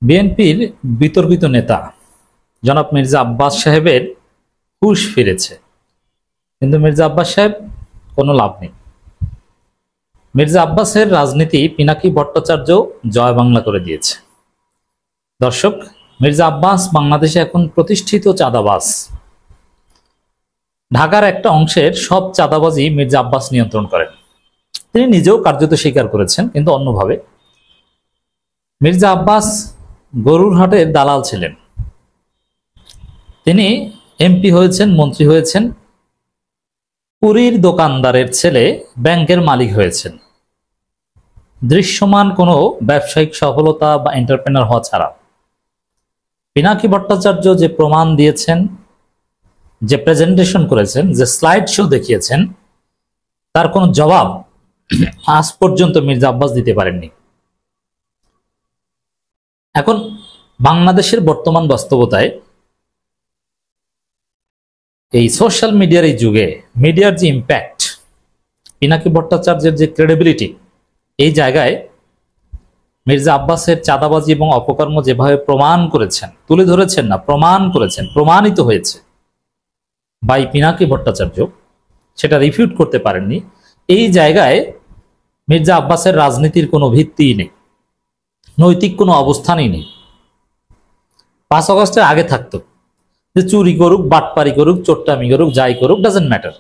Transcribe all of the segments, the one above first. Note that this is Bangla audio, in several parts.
বিএনপির বিতর্কিত নেতা জনাব মির্জা আব্বাস সাহেবের হুঁশ ফিরেছে, কিন্তু মির্জা আব্বাস সাহেব কোনো লাভ নেই। মির্জা আব্বাসের রাজনীতি পিনাকি ভট্টাচার্য জয় বাংলা করে দিয়েছে। দর্শক, মির্জা আব্বাস বাংলাদেশে এখন প্রতিষ্ঠিত চাঁদাবাজ। ঢাকার একটা অংশের সব চাঁদাবাজি মির্জা আব্বাস নিয়ন্ত্রণ করেন। তিনি নিজেও কার্যত স্বীকার করেছেন, কিন্তু অন্যভাবে। মির্জা আব্বাস গরুর হাটের দালাল ছিলেন। তিনি এমপি হয়েছেন, মন্ত্রী হয়েছেন, পুরীর দোকানদারের ছেলে ব্যাংকের মালিক হয়েছেন, দৃশ্যমান কোনো ব্যবসায়িক সফলতা বা এন্টারপ্রেনার হওয়া ছাড়া। পিনাকি ভট্টাচার্য যে প্রমাণ দিয়েছেন, যে প্রেজেন্টেশন করেছেন, যে স্লাইড শো দেখিয়েছেন, তার কোনো জবাব আজ পর্যন্ত মির্জা আব্বাস দিতে পারেননি। এখন বাংলাদেশের বর্তমান বাস্তবতায় এই সোশ্যাল মিডিয়ার এই যুগে মিডিয়ার যে ইম্প্যাক্ট, পিনাকি ভট্টাচার্যের যে ক্রেডিবিলিটি, এই জায়গায় মির্জা আব্বাসের চাঁদাবাজি এবং অপকর্ম যেভাবে প্রমাণ করেছেন, তুলে ধরেছেন না, প্রমাণ করেছেন, প্রমাণিত হয়েছে বাই পিনাকি ভট্টাচার্য, সেটা রিফিউট করতে পারেননি। এই জায়গায় মির্জা আব্বাসের রাজনীতির কোনো ভিত্তিই নেই, নৈতিক কোনো অবস্থানই নেই। 5 আগস্টের আগে থাকতো যে চুরি করুক, বাটপারি করুক, চোট্টামি করুক, যাই করুক, ডাজেন্ট ম্যাটার।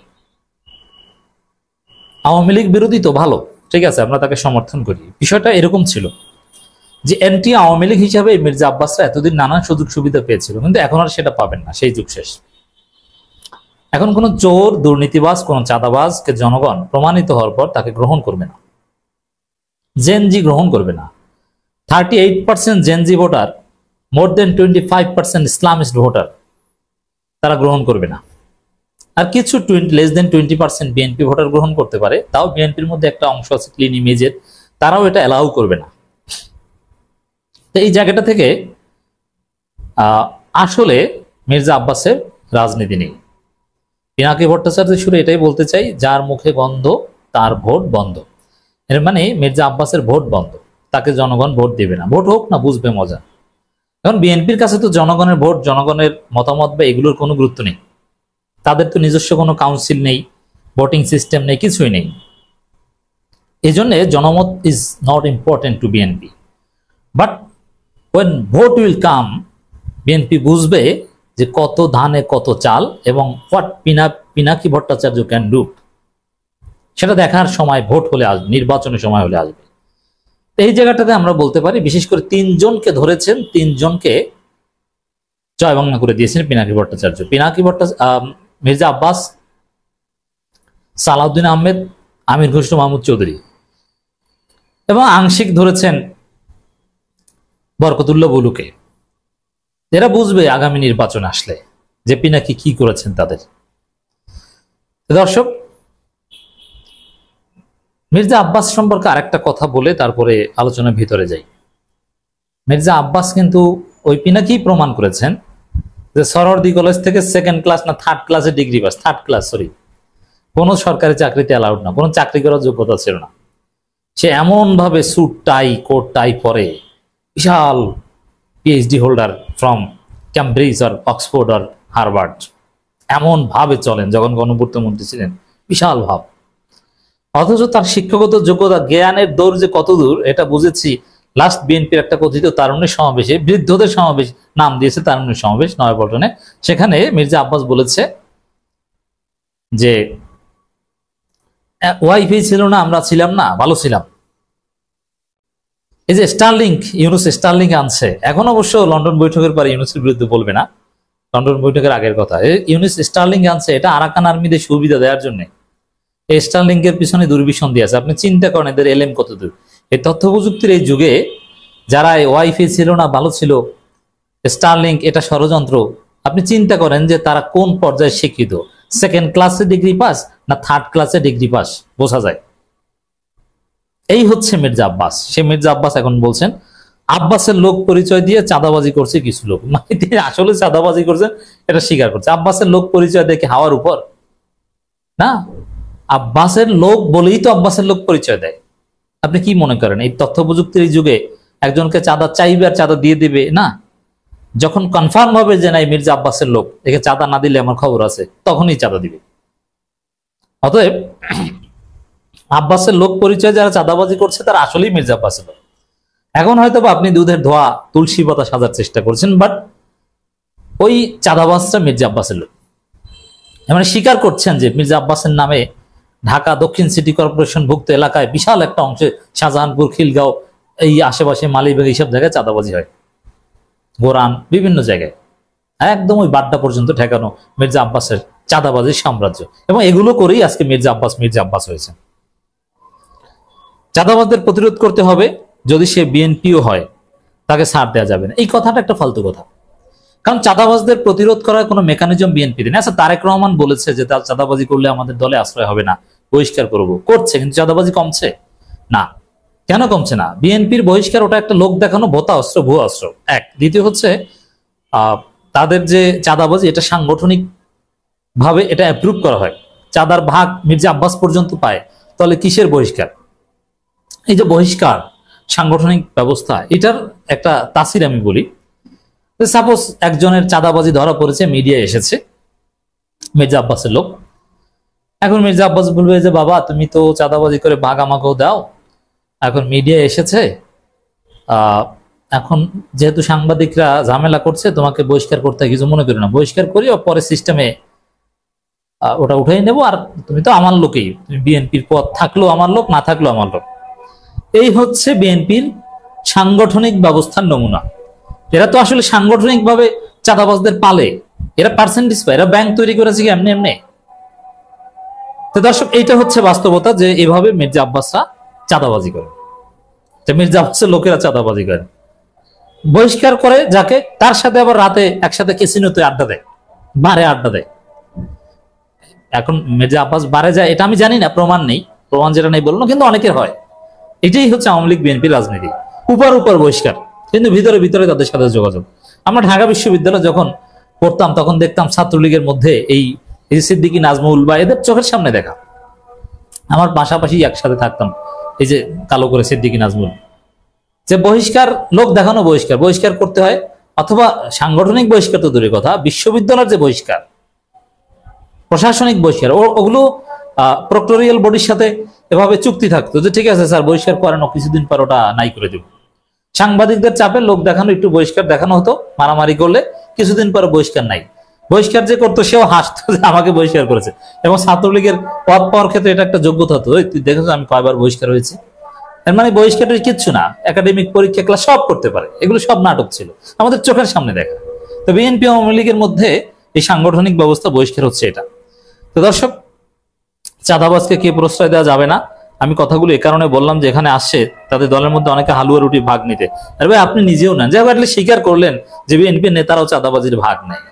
আওয়ামী লীগ বিরোধী তো ভালো, ঠিক আছে, আমরা তাকে সমর্থন করি। বিষয়টা এরকম ছিল যে এন্টি আওয়ামী লীগ হিসাবে মির্জা আব্বাসরা এতদিন নানান সুযোগ সুবিধা পেয়েছিল, কিন্তু এখন আর সেটা পাবেন না, সেই যুগ শেষ। এখন কোনো চোর, দুর্নীতিবাজ, কোনো চাঁদাবাজকে জনগণ প্রমাণিত হওয়ার পর তাকে গ্রহণ করবে না, জেনজি গ্রহণ করবে না। 38% জেনজি ভোটার, মোর দেন 25% ইসলামিস্ট ভোটার, তারা গ্রহণ করবে না। আর কিছু লেস দেন 20% বিএনপি ভোটার গ্রহণ করতে পারে, তাও বিএনপির মধ্যে একটা অংশ আছে ক্লিন ইমেজের, তারাও এটা অ্যালাউ করবে না। তো এই জায়গাটা থেকে আসলে মির্জা আব্বাসের রাজনীতি নেই। পিনাকি ভট্টাচার্য শুরু এটাই বলতে চাই, যার মুখে গন্ধ তার ভোট বন্ধ। এর মানে মির্জা আব্বাসের ভোট বন্ধ, তাকে জনগণ ভোট দেবে না। ভোট হোক না, বুঝবে মজা। এখন বিএনপির কাছে তো জনগণের ভোট, জনগণের মতামত বা এগুলোর কোনো গুরুত্ব নেই। তাদের তো নিজস্ব কোনো কাউন্সিল নেই, ভোটিং সিস্টেম নেই, কিছুই নেই। এই জন্য জনমত is not important to BNP. But when vote will come, BNP বুঝবে যে কত ধানে কত চাল এবং what Pinaki Bhattacharya can do, সেটা দেখার সময় ভোট হলে আসবে, নির্বাচনের সময় হলে আসবে। এই জায়গাটাতে আমরা বলতে পারি, বিশেষ করে 3 জনকে ধরেছেন, 3 জনকে জয় বাংলা করে দিয়েছেন পিনাকি ভট্টাচার্য। মির্জা আব্বাস, সালাউদ্দিন আহমেদ, আমির খসরু মাহমুদ চৌধুরী, এবং আংশিক ধরেছেন বরকতুল্লাহ বুলুকে। এরা বুঝবে আগামী নির্বাচন আসলে যে পিনাকি কি করেছেন তাদের। দর্শক, মির্জা আব্বাস সম্পর্কে আরেকটা কথা বলে তারপরে আলোচনার ভিতরে যাই। মির্জা আব্বাস কিন্তু ওই পিনাকি প্রমাণ করেছেন যে সরওয়ার্দী কলেজ থেকে 2nd ক্লাস না 3rd ক্লাসে degree pass, 3rd class, sorry, কোনো সরকারি চাকরিতে অ্যালাউড না, কোনো চাকরি করার যোগ্যতা ছিল না। সে এমন ভাবে স্যুট টাই, কোট টাই পরে, বিশাল পিএইচডি হোল্ডার ফ্রম ক্যামব্রিজ আর অক্সফোর্ড আর হার্ভার্ড, এমন ভাবে চলেন যখন গণপূর্ত মন্ত্রী ছিলেন, বিশাল ভাব। অথচ তার শিক্ষাগত যোগ্যতা, জ্ঞানের দৌড় যে কত দূর, এটা বুঝেছি লাস্ট বিএনপির একটা কথিত তারুণ্যের সমাবেশে, বৃদ্ধদের সমাবেশ নাম দিয়েছে তারুণ্যের সমাবেশ নয়াপল্টনে। সেখানে মির্জা আব্বাস বলেছে যে ওয়াইফাই ছিল না, আমরা ছিলাম না, ভালো ছিলাম। এই যে স্টারলিংক, ইউনুস স্টারলিংক আনছে, এখন অবশ্য লন্ডন বৈঠকের পরে ইউনুসের বিরুদ্ধে বলবে না, লন্ডন বৈঠকের আগের কথা। ইউনুস স্টারলিংক আনছে, এটা আরাকান আর্মিদের সুবিধা দেওয়ার জন্য। এই স্টারলিংকের পিছনে দুর্বিসন দিয়ে আছে। আপনি চিন্তা করেন এদের এলএম কত দূর। এই তথ্য প্রযুক্তির এই যুগে যারা ওয়াইফাই ছিল না, ভালো ছিল, স্টারলিংক এটা ষড়যন্ত্র, আপনি চিন্তা করেন যে তারা কোন পর্যায়ে শিক্ষিত। 2nd ক্লাসে ডিগ্রি পাস না 3rd ক্লাসে ডিগ্রি পাস, বোঝা যায়। এই হচ্ছে মির্জা আব্বাস। সে মির্জা আব্বাস এখন বলছেন আব্বাসের লোক পরিচয় দিয়ে চাঁদাবাজি করছে কিছু লোক, মানে তিনি আসলে চাঁদাবাজি করছেন এটা স্বীকার করছে। আব্বাসের লোক পরিচয় দেখে হাওয়ার উপর না, আব্বাসের লোক বলেই তো আব্বাসের লোক পরিচয় দেয়। আপনি কি মনে করেন এই তথ্য প্রযুক্তির যুগে একজনকে চাঁদা চাইবে আর চাঁদা দিয়ে দিবে না। যখন কনফার্ম হবে যে নাই মির্জা আব্বাসের লোক, একে চাঁদা না দিলে আমার খবর আছে, তখনই চাঁদা দিবে। অতএব আব্বাসের লোক পরিচয় যারা চাঁদাবাজি করছে তারা আসলেই মির্জা আব্বাসের লোক। এখন হয়তো আপনি দুধের ধোয়া তুলসী পাতা সাজার চেষ্টা করছেন, বাট ওই চাঁদাবাজটা মির্জা আব্বাসের লোক। মানে স্বীকার করছেন যে মির্জা আব্বাসের নামে ঢাকা দক্ষিণ সিটি কর্পোরেশন ভুক্ত এলাকায় বিশাল একটা অংশে শাহজাহানপুর, খিলগাঁও, এই আশেপাশে মালিবাগ, এইসব জায়গায় চাঁদাবাজি হয়, গোরান, বিভিন্ন জায়গায় একদম ওই বাড্ডা পর্যন্ত ঠেকানো মির্জা আব্বাসের চাঁদাবাজির সাম্রাজ্য। এবং এগুলো করেই আজকে মির্জা আব্বাস হয়েছে। চাঁদাবাজদের প্রতিরোধ করতে হবে, যদি সে বিএনপিও হয় তাকে ছাড় দেওয়া যাবে না। এই কথাটা একটা ফালতু কথা, কারণ চাঁদাবাজদের প্রতিরোধ করার কোনো মেকানিজম বিএনপি নেই। আচ্ছা, তারেক রহমান বলেছে যে তার চাঁদাবাজি করলে আমাদের দলে আশ্রয় হবে না, বহিষ্কার করব, করছে, কিন্তু চাঁদাবাজি কমছে না। কেন কমছে না? বিএনপির বহিষ্কার ওটা একটা লোক দেখানো ভোতা অস্ত্র, ভুয়া অস্ত্র। এক, দ্বিতীয় হচ্ছে তাদের যে চাঁদাবাজি, এটা সাংগঠনিক ভাবে এটা অ্যাপ্রুভ করা হয়, চাঁদার ভাগ মির্জা আব্বাস পর্যন্ত পায়, তাহলে কিসের বহিষ্কার? এই যে বহিষ্কার সাংগঠনিক ব্যবস্থা, এটার একটা তাসির আমি বলি। সাপোজ একজনের চাঁদাবাজি ধরা পড়েছে, মিডিয়ায় এসেছে, মির্জা আব্বাসের লোক। এখন মির্জা আব্বাস বলবে যে বাবা তুমি তো চাঁদাবাজি করে ভাগ আমাকেও দাও, এখন মিডিয়ায় এসেছে, এখন যেহেতু সাংবাদিকরা ঝামেলা করছে, তোমাকে বহিষ্কার করতে কিছু মনে করি না, বহিষ্কার করি, পরে সিস্টেমে ওটা উঠাই নেবো, আর তুমি তো আমার লোকই, বিএনপির পদ থাকলেও আমার লোক, না থাকলেও আমার লোক। এই হচ্ছে বিএনপির সাংগঠনিক ব্যবস্থার নমুনা। এরা তো আসলে সাংগঠনিক ভাবে চাঁদাবাজদের পালে, এরা পার্সেন্টেজ পায়, এরা ব্যাংক তৈরি করেছে কি এমনি এমনি। তো দর্শক, এইটা হচ্ছে বাস্তবতা, যে এভাবে মির্জা আব্বাসরা চাঁদাবাজি করে, মির্জা আব্বাসের লোকেরা চাঁদাবাজি করে, বহিষ্কার করে যাকে, তার সাথে আবার রাতে একসাথে ক্যাসিনোতে আড্ডা দেয়, বারে আড্ডা দেয়। এখন মির্জা আব্বাস বারে যায়, এটা আমি জানি না, প্রমাণ নেই, প্রমাণ যেটা নেই বললো, কিন্তু অনেকের হয়। এটাই হচ্ছে আওয়ামী লীগ বিএনপির রাজনীতি, উপর উপর বহিষ্কার, কিন্তু ভিতরে ভিতরে তাদের সাথে যোগাযোগ। আমরা ঢাকা বিশ্ববিদ্যালয়ে যখন পড়তাম তখন দেখতাম ছাত্রলীগের মধ্যে এই সিদ্দিকী, নাজমুল বা এদের চোখের সামনে দেখা, আমার পাশাপাশি একসাথে থাকতাম, এই যে কালো করে সিদ্দিকী, নাজমুল, যে বহিষ্কার, লোক দেখানো বহিষ্কার, বহিষ্কার করতে হয়, অথবা সাংগঠনিক বহিষ্কার তো দূরের কথা, বিশ্ববিদ্যালয়ের যে বহিষ্কার, প্রশাসনিক বহিষ্কার, ওগুলো প্রক্টোরিয়াল বডির সাথে এভাবে চুক্তি থাকতো যে ঠিক আছে স্যার বহিষ্কার করানো, কিছুদিন পর ওটা নাই করে দেব। সাংবাদিকদের চাপে লোক দেখানো, একটু বহিষ্কার দেখানো হতো, মারামারি করলে কিছুদিন পর বহিষ্কার নাই। বহিষ্কার যে করতো সেও হাসতো যে আমাকে বহিষ্কার করেছে। এবং ছাত্রলীগের পদ পাওয়ার ক্ষেত্রে এটা একটা যোগ্যতা হতো, তুই দেখেছো আমি কয়বার বহিষ্কার হয়েছি। এর মানে বহিষ্কারের কিচ্ছু না, একাডেমিক পরীক্ষা ক্লাস সব করতে পারে, এগুলো সব নাটক ছিল, আমাদের চোখের সামনে দেখা। তো বিএনপি আওয়ামী লীগের মধ্যে এই সাংগঠনিক ব্যবস্থা, বহিষ্কার হচ্ছে এটা। তো দর্শক, চাঁদাবাজকে কে প্রশ্রয় দেওয়া যাবে না, আমি কথাগুলো এ কারণে বললাম যে এখানে আসছে তাদের দলের মধ্যে অনেকে হালুয়া রুটি ভাগ নিতে। আর ভাই আপনি নিজেও নেন, যে স্বীকার করলেন যে বিএনপি নেতারাও চাঁদাবাজির ভাগ নেয়।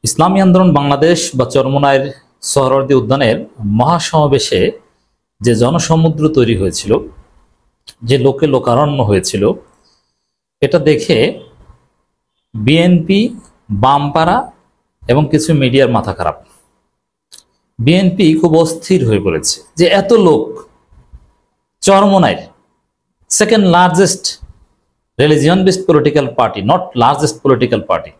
ইসলামী আন্দোলন বাংলাদেশ বা চরমোনাইয়ের সোহরাওয়ার্দী উদ্যানের মহাসমাবেশে যে জনসমুদ্র তৈরি হয়েছিল, যে লোকে লোকারণ্য হয়েছিল, এটা দেখে বিএনপি, বামপাড়া এবং কিছু মিডিয়ার মাথা খারাপ। বিএনপি খুব অস্থির হয়ে পড়েছে যে এত লোক, চরমোনাইর second largest religion based political party, not largest political party,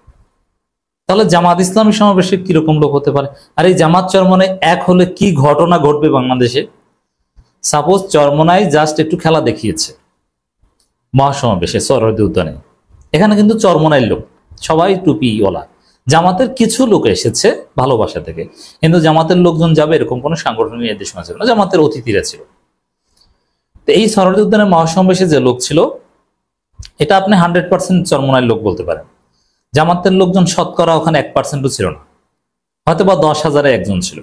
তাহলে জামাত ইসলামী সমাবেশে কিরকম লোক হতে পারে? আর এই জামাত চরমোনাই এক হলে কি ঘটনা ঘটবে বাংলাদেশে? সাপোজ চরমোনাই জাস্ট একটু খেলা দেখিয়েছে মহাসমাবেশে সোহরাওয়ার্দী উদ্যানে, এখানে কিন্তু চরমোনাইয়ের লোক সবাই টুপিওয়ালা, জামাতের কিছু লোক এসেছে ভালোবাসা থেকে, কিন্তু জামাতের লোকজন যাবে এরকম কোনো সাংগঠনিক নির্দেশনা ছিল না, জামাতের অতিথিরা ছিল। তো এই সোহরাওয়ার্দী উদ্যানের মহাসমাবেশে যে লোক ছিল, এটা আপনি 100% চরমোনাইয়ের লোক বলতে পারেন। জামাতের লোকজন শতকরা ওখানে 1%ও ছিল না, হয়তো বা 10,000-এ একজন ছিল,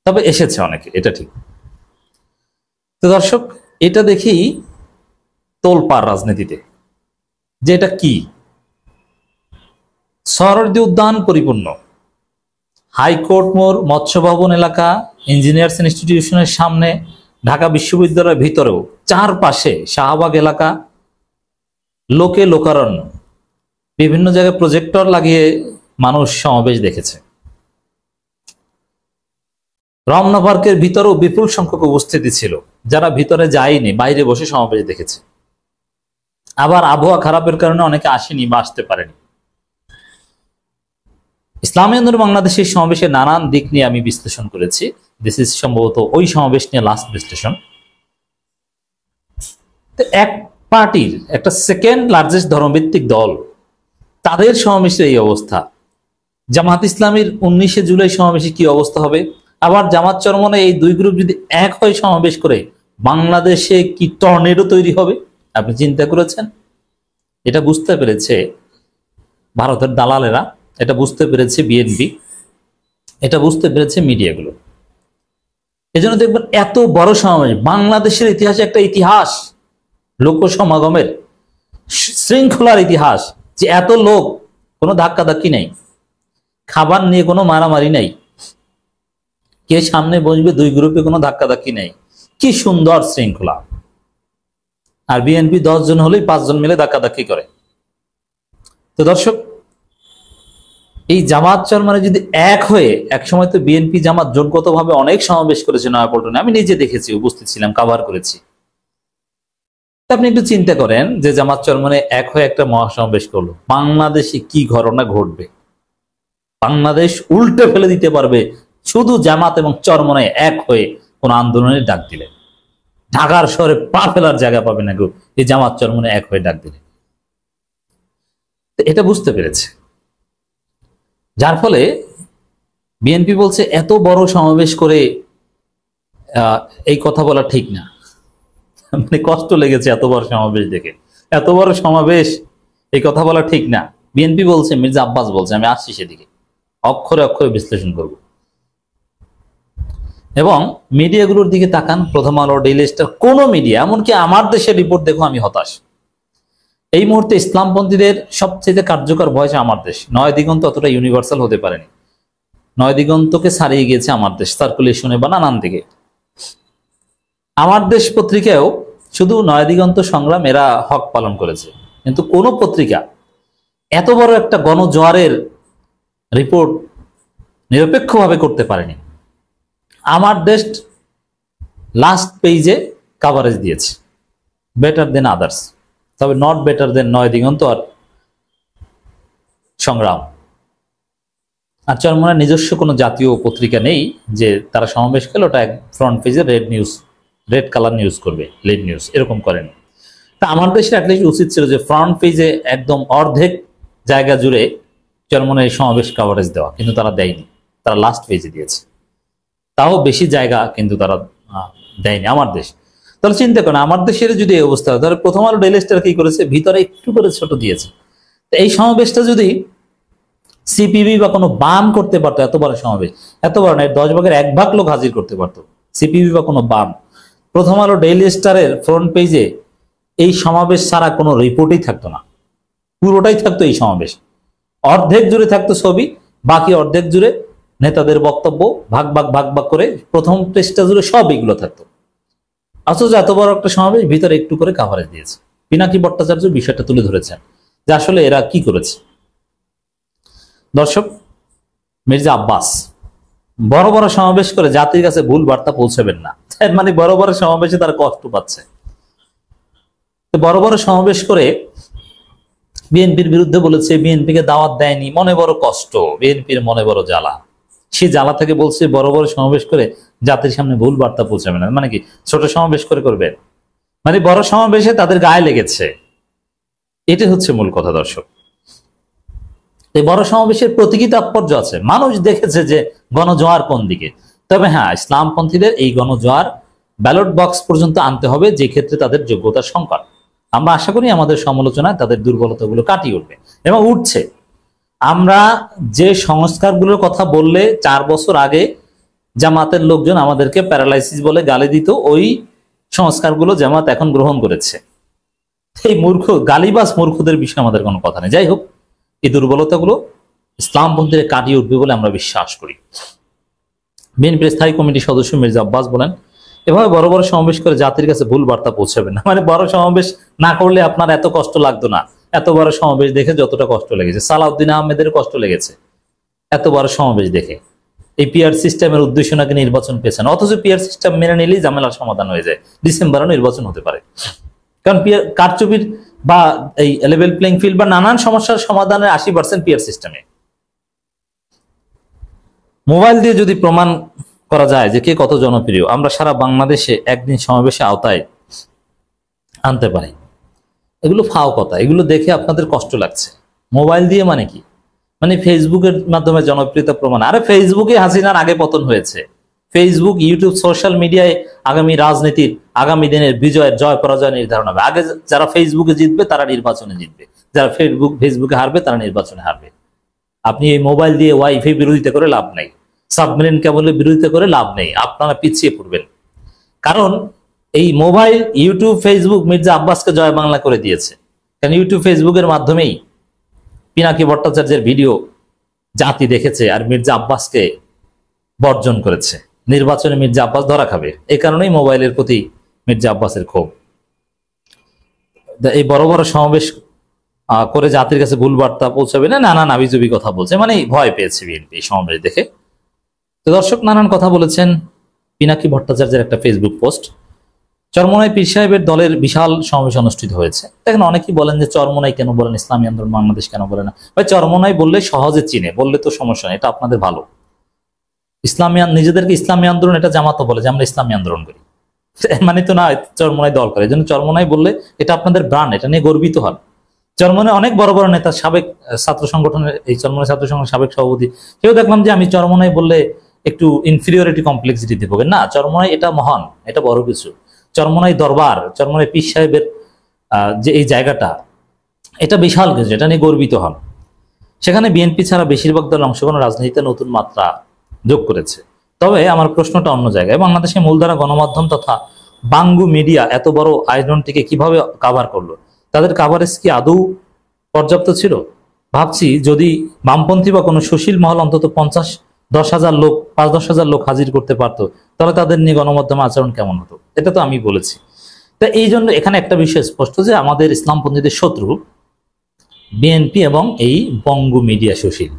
তবে এসেছে অনেকে, এটা ঠিক। তো দর্শক, এটা দেখেই তোলপাড় রাজনীতিতে, যে এটা কি, সোহরাওয়ার্দী উদ্যান পরিপূর্ণ, হাইকোর্ট মোড়, মৎস্য ভবন এলাকা, ইঞ্জিনিয়ার্স ইনস্টিটিউশনের সামনে, ঢাকা বিশ্ববিদ্যালয়ের ভিতরেও চারপাশে শাহবাগ এলাকা, লোকে লোকারণ্য, বিভিন্ন জায়গায় প্রজেক্টর লাগিয়ে মানুষ সমাবেশ দেখেছে। রমনা পার্কের ভিতরেও বিপুল সংখ্যক উপস্থিতি ছিল, যারা ভিতরে যায়নি বাইরে বসে সমাবেশ দেখেছে। আবার আবহাওয়া খারাপের কারণে অনেকে আসেনি বা আসতে পারেনি। ইসলামী আন্দোলন বাংলাদেশের সমাবেশের নানান দিক নিয়ে আমি বিশ্লেষণ করেছি। দিস ইজ সম্ভবত ওই সমাবেশ নিয়ে লাস্ট বিশ্লেষণ। এক পার্টির একটা সেকেন্ড লার্জেস্ট ধর্মভিত্তিক দল, তাদের সমাবেশের এই অবস্থা, জামাত ইসলামীর 19শে জুলাই সমাবেশে কি অবস্থা হবে? আবার জামাত চরমনে এই দুই গ্রুপ যদি এক হয়ে সমাবেশ করে বাংলাদেশে কি টর্নেডো তৈরি হবে? আপনি চিন্তা করেছেন? এটা বুঝতে পেরেছে ভারতের দালালেরা, এটা বুঝতে পেরেছে বিএনপি, এটা বুঝতে পেরেছে মিডিয়াগুলো। এজন্য দেখবেন এত বড় সমাবেশ, বাংলাদেশের ইতিহাসে একটা ইতিহাস, লোক সমাগমের শৃঙ্খলার ইতিহাস, যে এত লোক, কোনো ধাক্কাধাক্কি নাই, খাবার নিয়ে কোনো মারামারি নাই, কে সামনে বসবে দুই গ্রুপে কোনো ধাক্কাধাক্কি নাই, কি সুন্দর শৃঙ্খলা। আর বিএনপি 10 জন হলেই 5 জন মিলে ধাক্কাধাক্কি করে। তো দর্শক, এই জামাত চরমনে যদি এক হয়ে, এক সময় তো বিএনপি জামাত জোটগতভাবে অনেক সমাবেশ করেছে নয়াপল্টনে, আমি নিজে দেখেছি, উপস্থিত ছিলাম, কভার করেছি। আপনি একটু চিন্তা করেন যে জামাত চরমনে এক হয়ে একটা মহাসমাবেশ করলো, বাংলাদেশে কি ঘটনা ঘটবে? বাংলাদেশ উল্টে ফেলে দিতে পারবে শুধু জামাত এবং চরমনে এক হয়ে কোন আন্দোলনের ডাক দিলে। ঢাকার শহরে পা ফেলার জায়গা পাবে না গো এই জামাত চরমনে এক হয়ে ডাক দিলে। এটা বুঝতে পেরেছে, যার ফলে বিএনপি বলছে এত বড় সমাবেশ করে এই কথা বলা ঠিক না। মানে কষ্ট লেগেছে এত বড় সমাবেশ দেখে, এত বড় সমাবেশ এই কথা বলা ঠিক না। বিএনপি বলছে, মির্জা আব্বাস বলছে, আমি আসছি সেদিকে, অক্ষরে অক্ষরে বিশ্লেষণ করব। এবং মিডিয়াগুলোর দিকে তাকান, প্রথম আলো, ডেইলি স্টার, কোন মিডিয়া, এমনকি আমার দেশের রিপোর্ট দেখো, আমি হতাশ। এই মুহূর্তে ইসলামপন্থীদের সবচেয়ে কার্যকর ভয়েস আমার দেশ। নয় দিগন্ত অতটা ইউনিভার্সাল হতে পারেনি, নয় দিগন্তকে ছাড়িয়ে গিয়েছে আমার দেশ, সার্কুলেশনে বা নানান দিকে। আমার দেশ পত্রিকাও শুধু নয় দিগন্ত সংগ্রাম এরা হক পালন করেছে, কিন্তু কোন পত্রিকা এত বড় একটা গণজোয়ারের রিপোর্ট নিরপেক্ষভাবে করতে পারেনি। আমার দেশ লাস্ট পেজে কাভারেজ দিয়েছে, বেটার দেন আদার্স, তবে নট বেটার দেন নয় দিগন্ত আর সংগ্রাম। আর চরমনের নিজস্ব কোনো জাতীয় পত্রিকা নেই যে তারা সমাবেশ করলে ওটা ফ্রন্ট পেজে red news, red colour news করবে, লিড নিউজ, এরকম করেন। তা আমার দেশের অ্যাটলিস্ট উচিত ছিল যে ফ্রন্ট পেজে একদম অর্ধেক জায়গা জুড়ে চরমনের সমাবেশ কাভারেজ দেওয়া, কিন্তু তারা দেয়নি, তারা লাস্ট পেজে দিয়েছে, তাও বেশি জায়গা কিন্তু তারা দেয়নি আমার দেশ। তাহলে চিন্তা করেন, আমার দেশের যদি এই অবস্থা হয়, তাহলে প্রথম আলো ডেইলি স্টার কি করেছে, ভিতরে একটু করে ছোট দিয়েছে। এই সমাবেশটা যদি সিপিবি বা কোনো বাম করতে পারতো, এত বড় সমাবেশ, এত বড় না, 10 ভাগের 1 ভাগ লোক হাজির করতে পারতো, সিপিবি বা কোনো বাম, প্রথম আলো ডেইলি স্টারের ফ্রন্ট পেজে এই সমাবেশ ছাড়া কোনো রিপোর্টই থাকতো না, পুরোটাই থাকতো এই সমাবেশ। অর্ধেক জুড়ে থাকতো ছবি, বাকি অর্ধেক জুড়ে নেতাদের বক্তব্য, ভাগ ভাগ ভাগ ভাগ করে প্রথম পেজটা জুড়ে সব এগুলো থাকতো। অথচ এত বড় একটা সমাবেশ ভিতরে একটু করে কাভারেজ দিয়েছে। পিনাকি ভট্টাচার্য বিষয়টা তুলে ধরেছেন যে আসলে এরা কি করেছে। দর্শক, মির্জা আব্বাস বড় বড় সমাবেশ করে জাতির কাছে ভুল বার্তা পৌঁছাবেন না, মানে বড় বড় সমাবেশে তারা কষ্ট পাচ্ছে। বড় বড় সমাবেশ করে বিএনপির বিরুদ্ধে বলেছে, বিএনপিকে দাওয়াত দেয়নি, মনে বড় কষ্ট, বিএনপির মনে বড় জ্বালা। সে জ্বালা থেকে বলছে বড় বড় সমাবেশ করে জাতির সামনে ভুল বার্তা পৌঁছাবে না, মানে কি ছোট সমাবেশ করে করবে, মানে বড় সমাবেশে তাদের গায়ে লেগেছে, এটা হচ্ছে মূল কথা। দর্শক, এই বড় সমাবেশের প্রতীকী তাৎপর্য আছে, মানুষ দেখেছে যে গণজোয়ার কোন দিকে। তবে হ্যাঁ, ইসলামপন্থীদের এই গণজোয়ার ব্যালট বক্স পর্যন্ত আনতে হবে, যে ক্ষেত্রে তাদের যোগ্যতার সংকট। আমরা আশা করি আমাদের সমালোচনায় তাদের দুর্বলতাগুলো কাটিয়ে উঠবে এবং উঠছে। আমরা যে সংস্কারগুলোর কথা বললে 4 বছর আগে জামাতের লোকজন আমাদেরকে প্যারালাইসিস বলে গালি দিত, ওই সংস্কারগুলো জামাত এখন গ্রহণ করেছে। এই মূর্খ গালিবাজ মূর্খদের বিষয়ে আমাদের কোনো কথা নেই। যাই হোক, এই দুর্বলতাগুলো ইসলামপন্থীরা কাটিয়ে উঠবে বলে আমরা বিশ্বাস করি। বিএনপির স্থায়ী কমিটির সদস্য মির্জা আব্বাস বলেন, এভাবে বড় বড় সমাবেশ করে জাতির কাছে ভুল বার্তা পৌঁছাবে না, মানে বড় সমাবেশ না করলে আপনার এত কষ্ট লাগতো না, এত বড় সমাবেশ দেখে যতটা কষ্ট লেগেছে। সালাউদ্দিন আহমেদের কষ্ট লেগেছে এত বড় সমাবেশ দেখে। এই পিআর সিস্টেমের উদ্দেশ্য নাকি নির্বাচন পেছানো, অথচ পিআর সিস্টেম মেনে নিলেই ঝামেলার সমাধান হয়ে যায়, ডিসেম্বরে নির্বাচন হতে পারে। কারণ কারচুপির বা এই লেভেল প্লেইং ফিল্ড বা নানান সমস্যার সমাধানের 80% পিয়ার সিস্টেমে। মোবাইল দিয়ে যদি প্রমাণ করা যায় যে কে কত জনপ্রিয়, আমরা সারা বাংলাদেশে একদিন সমাবেশে আওতায় আনতে পারি। এগুলো ফাও কথা, এগুলো দেখে আপনাদের কষ্ট লাগছে। মোবাইল দিয়ে মানে কি, মানে ফেসবুকের মাধ্যমে জনপ্রিয়তা প্রমাণ। আরে ফেসবুকে হাসিনার আগে পতন হয়েছে। ফেসবুক, ইউটিউব, সোশ্যাল মিডিয়ায় আগামী রাজনীতির, আগামী দিনের বিজয়ের জয় পরাজয় নির্ধারণ হবে। আগে যারা ফেসবুকে জিতবে তারা নির্বাচনে জিতবে, যারা ফেসবুকে হারবে তারা নির্বাচনে হারবে। আপনি এই মোবাইল দিয়ে ওয়াইফাই বিরোধিতা করে লাভ নেই, সাবমেরিন কেবলের বিরোধিতা করে লাভ নেই, আপনারা পিছিয়ে পড়বেন। কারণ এই মোবাইল, ইউটিউব, ফেসবুক মির্জা আব্বাসকে জয় বাংলা করে দিয়েছে। কারণ ইউটিউব, ফেসবুকের মাধ্যমেই পিনাকি ভট্টাচার্যের ভিডিও জাতি দেখেছে আর মির্জা আব্বাসকে বর্জন করেছে। নির্বাচনে মির্জা আব্বাস ধরা খাবে, এই কারণেই মোবাইলের প্রতি মির্জা আব্বাসের ক্ষোভ। এই বড় বড় সমাবেশ করে জাতির কাছে ভুল বার্তা পৌঁছাবে না, নানান আবিজুবি কথা বলছে, মানে ভয় পেয়েছে বিএনপি সমাবেশ দেখে। তো দর্শক নানান কথা বলেছেন। পিনাকি ভট্টাচার্যের একটা ফেসবুক পোস্ট, চরমোনাই পীর সাহেবের দলের বিশাল সমাবেশ অনুষ্ঠিত হয়েছে। দেখেন অনেকেই বলেন যে চরমোনাই কেন বলেন, ইসলামী আন্দোলন বাংলাদেশ কেন বলে না? ভাই চরমোনাই বললে সহজে চিনে, বললে তো সমস্যা নেই, এটা আপনাদের ভালো। ইসলামী, নিজেদেরকে ইসলামী আন্দোলন, এটা জামাতও বলে যে আমরা ইসলামী আন্দোলন করি, মানে তো না চরমোনাই দল করে। এই জন্য চরমোনাই বললে এটা আপনাদের ব্রান্ড, এটা নিয়ে গর্বিত হন। চরমোনাই অনেক বড় বড় নেতা, সাবেক ছাত্র সংগঠনের, এই চরমোনাই ছাত্র সংগঠনের সাবেক সভাপতি, কেউ দেখলাম যে আমি চরমোনাই বললে একটু ইনফিরিয়রিটি কমপ্লেক্সিটি দিব না। চরমোনাই এটা মহান, এটা বড় কিছু। চরমোনাই দরবার, চরমোনাই পীর সাহেবের যে এই জায়গাটা, এটা বিশাল কিছু, এটা নিয়ে গর্বিত হন। সেখানে বিএনপি ছাড়া বেশিরভাগ দল অংশগ্রহণ রাজনীতিতে নতুন মাত্রা যোগ করেছে। তবে আমার প্রশ্নটা অন্য জায়গায়, বাংলাদেশের মূলধারা গণমাধ্যম তথা বাঙ্গু মিডিয়া এত বড় আয়োজনটিকে কিভাবে কাভার করলো? তাদের কাভারেজ কি আদৌ পর্যাপ্ত ছিল? ভাবছি যদি বামপন্থী বা কোনো সুশীল মহল অন্তত 10,000 লোক, 5-10,000 লোক হাজির করতে পারতো, তাহলে তাদের নিয়ে গণমাধ্যমে আচরণ কেমন হতো? এটা তো আমি বলেছি। তা এই জন্য এখানে একটা বিষয় স্পষ্ট যে আমাদের ইসলামপন্থীদের শত্রু বিএনপি এবং এই বঙ্গ মিডিয়া সুশীল।